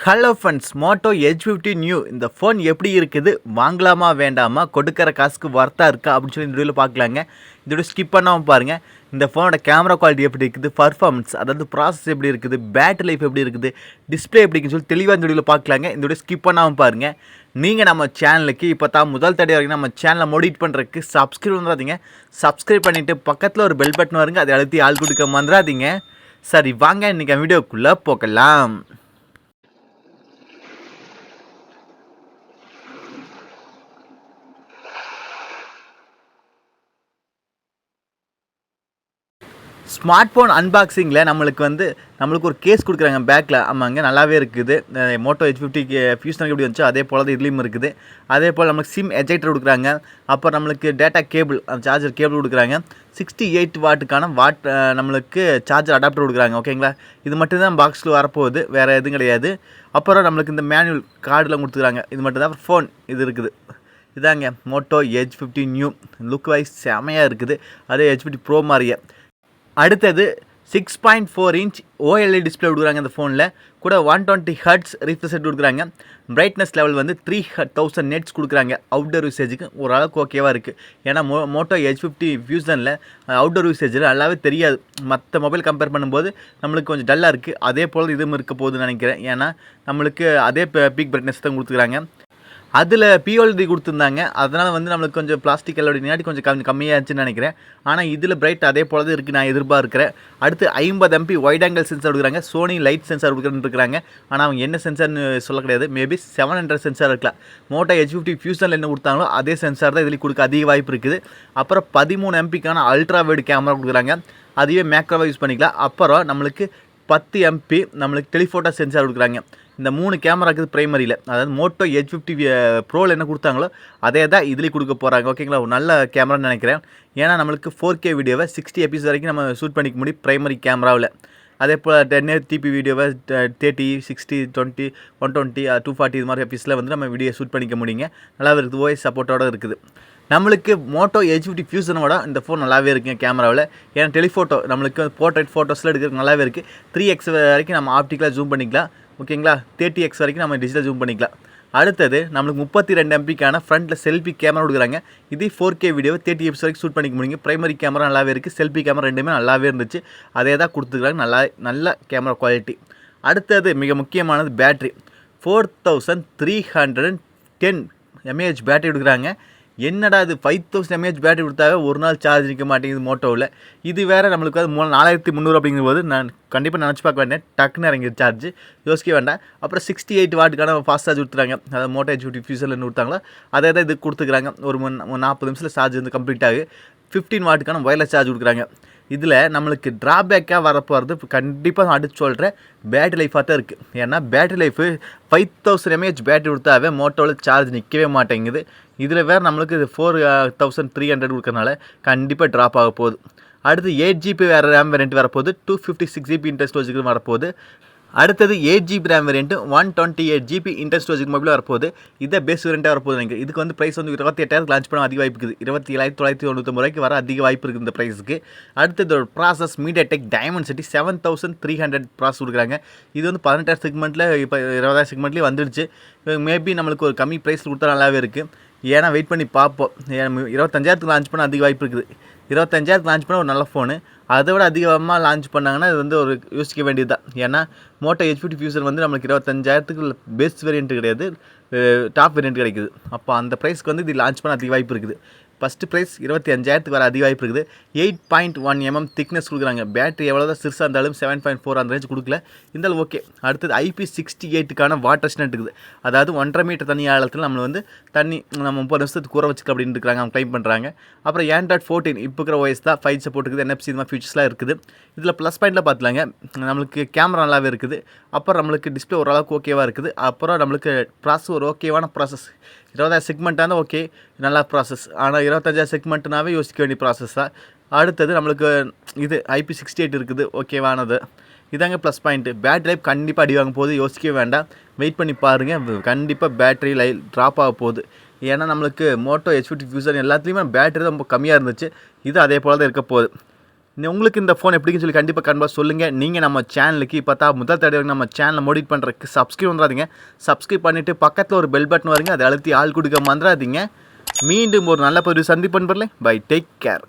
Hello friends, Moto H50 new இந்த phone எப்படி இருக்குது, வாங்கலாமா வேண்டாமா, கொடுக்குற காசுக்கு ஒர்த்தாக இருக்கா அப்படின்னு சொல்லி இந்த வீடியோவில் பார்க்கலாங்க. இந்த வீடியோ ஸ்கிப் பண்ணாமல் பாருங்கள். இந்த ஃபோனோட கேமரா குவாலிட்டி எப்படி இருக்குது, பர்ஃபார்மன்ஸ் அதாவது ப்ராசஸ் எப்படி இருக்குது, பேட்டரி லைஃப் எப்படி இருக்குது, டிஸ்பிளே எப்படி இருக்குன்னு சொல்லி தெளிவாக இந்த வீடியோவில் பார்க்கலாங்க. இந்த வீடியோ ஸ்கிப் பண்ணாமல் பாருங்கள். நீங்கள் நம்ம சேனலுக்கு இப்போ தான் முதல் தடவை வரைக்கும் நம்ம சேனலை மோடிட் பண்ணுறதுக்கு சப்ஸ்கிரைப் வந்துடாதீங்க. சப்ஸ்கிரைப் பண்ணிவிட்டு பக்கத்தில் ஒரு பெல் பட்டன் வருங்க, அதை அழுத்தி ஆள் கொடுக்க வந்துடாதீங்க. சரி வாங்க இன்றைக்கி வீடியோக்குள்ளே போகலாம். ஸ்மார்ட் ஃபோன் அன்பாக்சிங்கில் நம்மளுக்கு ஒரு கேஸ் கொடுக்குறாங்க பேக்கில். ஆமாங்க, நல்லாவே இருக்குது. மோட்டோ H50 ஃபியூஷனுக்கு எப்படி வந்துச்சோ அதே போல் தான் இதுலேயும் இருக்குது. அதே போல் நம்மளுக்கு சிம் எஜெக்டர் கொடுக்குறாங்க. அப்புறம் நம்மளுக்கு டேட்டா கேபிள், சார்ஜர் கேபிள் கொடுக்குறாங்க. 68 வாட்டுக்கான நம்மளுக்கு சார்ஜர் அடாப்டர் கொடுக்குறாங்க. ஓகேங்களா, இது மட்டும்தான் பாக்ஸில் வரப்போகுது, வேறு எதுவும் கிடையாது. அப்புறம் நம்மளுக்கு இந்த மேனுவல் கார்டெலாம் கொடுத்துக்குறாங்க. இது மட்டும்தான் ஃபோன் இது இருக்குது. இதாங்க Moto H50 new. Look wise செமையாக இருக்குது, அதே H50 ப்ரோ மாதிரியே. அடுத்தது 6.4 இன்ச் OLED டிஸ்பிளே கொடுக்குறாங்க இந்த ஃபோனில். கூட 120 ஹர்ட்ஸ் ரிஃப்ரெஷ் ரேட் கொடுக்குறாங்க. பிரைட்னஸ் லெவல் வந்து 3000 நெட்ஸ் கொடுக்குறாங்க. அவுட்டோர் யூசேஜுக்கு ஓரளவுக்கு ஓகேவாக இருக்குது. ஏன்னா மோட்டோ H50 ஃபியூஷனில் அவுட்டோர் யூசேஜில் நல்லாவே தெரியாது. மற்ற மொபைல் கம்பேர் பண்ணும்போது நம்மளுக்கு கொஞ்சம் டல்லாக இருக்குது. அதே போல் இதுவும் இருக்க போகுதுன்னு நினைக்கிறேன். ஏன்னா நம்மளுக்கு அதே பீக் பிரைட்னஸ் தான் கொடுத்துக்கிறாங்க. அதில் POLED கொடுத்துருந்தாங்க. அதனால் வந்து நம்மளுக்கு கொஞ்சம் பிளாஸ்டிக் எல்ஓடி கொஞ்சம் கம்மியாகிடுச்சுன்னு நினைக்கிறேன். ஆனால் இதில் பிரைட் அதே போல தான் இருக்குது, நான் எதிர்பார்க்குறேன். அடுத்து 50 MP வைட் ஆங்கிள் சென்சார் கொடுக்குறாங்க. சோனி லைட் சென்சார் கொடுக்குறேன்னு இருக்கிறாங்க. ஆனால் அவங்க என்ன சென்சார்னு சொல்ல கிடையாது. மேபி 700 சென்சார் இருக்கலாம். மோட்டோ H50 ஃபியூஷனில் என்ன கொடுத்தாங்களோ அதே சென்சார் தான் இதில் கொடுக்க அதிக வாய்ப்பு இருக்குது. அப்புறம் 13 MPக்கான அல்ட்ரா வைடு கேமரா கொடுக்குறாங்க. அதுவே மேக்ரோவாக யூஸ் பண்ணிக்கலாம். அப்புறம் நம்மளுக்கு 10 MP நம்மளுக்கு டெலிஃபோட்டோ சென்சார் கொடுக்குறாங்க. இந்த 3 கேமரா இருக்குது ப்ரைமரியில். அதாவது மோட்டோ H50 ப்ரோவில் என்ன கொடுத்தாங்களோ அதே தான் இதுலேயும் கொடுக்க போகிறாங்க. ஓகேங்களா, ஒரு நல்ல கேமரான்னு நினைக்கிறேன். ஏன்னா நம்மளுக்கு 4K வீடியோவை 60 எபிஎஸ் வரைக்கும் நம்ம ஷூட் பண்ணிக்க முடியும் ப்ரைமரி கேமராவில். அதே போல் 1080p வீடியோவை 30, 60, 20, 120, 240 இது மாதிரி எபிஎஸில் வந்து நம்ம வீடியோ ஷூட் பண்ணிக்க முடியுங்க. நல்லாவே இருக்குது, ஓஎஸ் சப்போர்ட்டோடு இருக்குது. நம்மளுக்கு மோட்டோ H50 ஃபியூஷனோட இந்த ஃபோன் நல்லாவே இருக்குங்க கேமராவில். ஏன்னா டெலிஃபோட்டோ நம்மளுக்கு போர்ட்ரேட் ஃபோட்டோஸில் எடுக்கிறதுக்கு நல்லாவே இருக்குது. 3x வரைக்கும் நம்ம ஆப்டிக்கலாக ஜூம் பண்ணிக்கலாம். ஓகேங்களா, 30x வரைக்கும் நம்ம டிஜிட்டல் ஜூம் பண்ணிக்கலாம். அடுத்தது நம்மளுக்கு 32 MPக்கான ஃப்ரண்ட்டில் செல்ஃபி கேமரா கொடுக்குறாங்க. இது 4K வீடியோவை 30 fps வரைக்கும் ஷூட் பண்ணிக்க முடியுங்க. ப்ரைமரி கேமரா நல்லாவே இருக்குது, செல்ஃபி கேமரா ரெண்டுமே நல்லாவே இருந்துச்சு. அதே தான் கொடுத்துருக்காங்க, நல்ல கேமரா குவாலிட்டி. அடுத்தது மிக முக்கியமானது பேட்ரி. 4310 mAh பேட்டரி கொடுக்குறாங்க. என்னடா இது 5000 mAh பேட்டரி கொடுத்தாவே ஒரு நாள் சார்ஜ் நிற்க மாட்டேங்குது மோட்டோவில். இது வேறு நம்மளுக்கு அது 4300 அப்படிங்கும்போது நான் கண்டிப்பாக நினச்சி பார்க்க வேண்டேன். டக்குன்னு இறங்கி சார்ஜ் யோசிக்க வேண்டாம். அப்புறம் 68 வாட்டுக்கான ஃபாஸ்ட் சார்ஜ் கொடுத்துறாங்க. அதாவது மோட்டோ H50 ஃபியூஷனில் கொடுத்தாங்களோ அதே தான் இது கொடுத்துக்கிறாங்க. ஒரு 40 நிமிஷத்தில் சார்ஜ் வந்து கம்ப்ளீட் ஆகுது. 15 வாட்டுக்கான ஒயர்லெஸ் சார்ஜ் கொடுக்குறாங்க. இதில் நம்மளுக்கு ட்ராபேக்காக வரப்போகிறது கண்டிப்பாக நான் அடித்து சொல்கிறேன், பேட்டரி லைஃபாக தான் இருக்குது. ஏன்னா பேட்டரி லைஃபு 5000 mAh பேட்டரி கொடுத்தாவே மோட்டோவில் சார்ஜ் நிற்கவே மாட்டேங்குது. இதில் வேறு நம்மளுக்கு 4300 கொடுக்கறனால கண்டிப்பாக ட்ராப் ஆக போகுது. அடுத்து 8GB வேறு ரேம் வேரியண்ட் வரப்போகுது. 256GB இன்டர்னல் ஸ்டோரேஜுக்கு வரப்போகுது. அடுத்தது 8GB RAM variant 128GB internal ஸ்டோரேஜுக்கு மொபைல் வரப்போகுது. இதை பேஸ் வேரியண்ட்டாக வரப்போகுது. எனக்கு இதுக்கு வந்து ப்ரைஸ் வந்து 28,000 லான்ச் பண்ண அதிக வாய்ப்பு இருக்குது. 27,999 ரூபாய்க்கு வர அதிக வாய்ப்பு இருக்குது இந்த ப்ரைஸுக்கு. அடுத்தது ஒரு ப்ராசஸ் MediaTek Dimensity 7300 ப்ராசஸ் கொடுக்குறாங்க. இது வந்து 18,000 செக்மெண்ட்டில் இப்போ 20,000 செக்மெண்ட்லேயே வந்துடுச்சு. மேபி நம்மளுக்கு ஒரு கம்மி ப்ரைஸில் கொடுத்தா நல்லாவே இருக்குது. ஏன்னா வெயிட் பண்ணி பார்ப்போம். 25,000 லான்ச் பண்ண அதிக வாய்ப்பு இருக்குது. 25,000 லான்ச் பண்ண ஒரு நல்ல ஃபோனு. அதை விட அதிகமாக லான்ச் பண்ணாங்கன்னா இது வந்து ஒரு யோசிக்க வேண்டியது தான். ஏன்னா மோட்டோ H50 ஃபியூஷன் வந்து நம்மளுக்கு 25,000க்கு பெஸ்ட் வேரியண்ட் கிடையாது, டாப் வேரியண்ட் கிடைக்குது. அப்போ அந்த ப்ரைஸ்க்கு வந்து இது லான்ச் பண்ண அதிக வாய்ப்பு இருக்குது. ஃபஸ்ட்டு ப்ரைஸ் 25,000க்கு வர அதிக வாய்ப்பு இருக்குது. 8.1 mm திக்னஸ் கொடுக்குறாங்க. பேட்டரி எவ்வளோ தான் சிறுசாக இருந்தாலும் 7.4 அந்த ரேஞ்ச் கொடுக்கல, இருந்தாலும் ஓகே. அடுத்தது IP68க்கான வாட்டர் ஸ்டென்ட் இருக்குது. அதாவது 1.5 மீட்டர் தண்ணி ஆழத்தில் நம்ம வந்து தண்ணி நம்ம 30 நிமிஷத்துக்கு கூற வச்சுக்க அப்படின்னு இருக்கிறாங்க, அவங்க க்ளைம் பண்ணுறாங்க. அப்புறம் Android 14 இப்போ இருக்கிற OS தான் 5 சப்போர்ட் இருக்குது, NFC இது மாதிரி ஃபியூச்சர்ஸ்லாம் இருக்குது. இதில் ப்ளஸ் பாயிண்ட்டில் பார்த்துலாங்க, நம்மளுக்கு கேமரா நல்லாவே இருக்குது. அப்புறம் நம்மளுக்கு டிஸ்பிளே ஓரளவுக்கு ஓகேவாக இருக்குது. அப்புறம் நம்மளுக்கு ப்ராசஸ் ஒரு ஓகேவான ப்ராசஸ். 20,000 செக்மெண்ட்டாக இருந்தால் ஓகே, நல்லா ப்ராசஸ். ஆனால் 25,000 செக்மெண்ட்னாவே யோசிக்க வேண்டிய ப்ராசஸ் தான். அடுத்தது நம்மளுக்கு இது IP68 இருக்குது, ஓகேவானது. இதாங்க ப்ளஸ் பாயிண்ட்டு. பேட்டரி லைஃப் கண்டிப்பாக அடி வாங்க போகுது, யோசிக்கவே வேண்டாம். வெயிட் பண்ணி பாருங்கள், கண்டிப்பாக பேட்டரி லைஃப் ட்ராப் ஆக போகுது. ஏன்னா நம்மளுக்கு மோட்டோ H50 ஃபியூஷன் எல்லாத்துலேயுமே பேட்டரி தான் ரொம்ப கம்மியாக இருந்துச்சு. இது அதே போல் தான் இருக்க போகுது. உங்களுக்கு இந்த ஃபோன் எப்படின்னு சொல்லி கண்டிப்பாக கண்டிப்பாக சொல்லுங்கள். நீங்கள் நம்ம சேனலுக்கு இப்போ தான் முதல் தடவை நம்ம சேனலை மோடிட் பண்ணுறதுக்கு சப்ஸ்கிரைப் பண்ணுறாதீங்க. சப்ஸ்கிரைப் பண்ணிவிட்டு பக்கத்தில் ஒரு பெல் பட்டன் வருங்க, அதை அழுத்தி ஆள் கொடுக்க மறந்துடாதீங்க. மீண்டும் ஒரு நல்ல பதிவு சந்திப்பன் பை. Take care.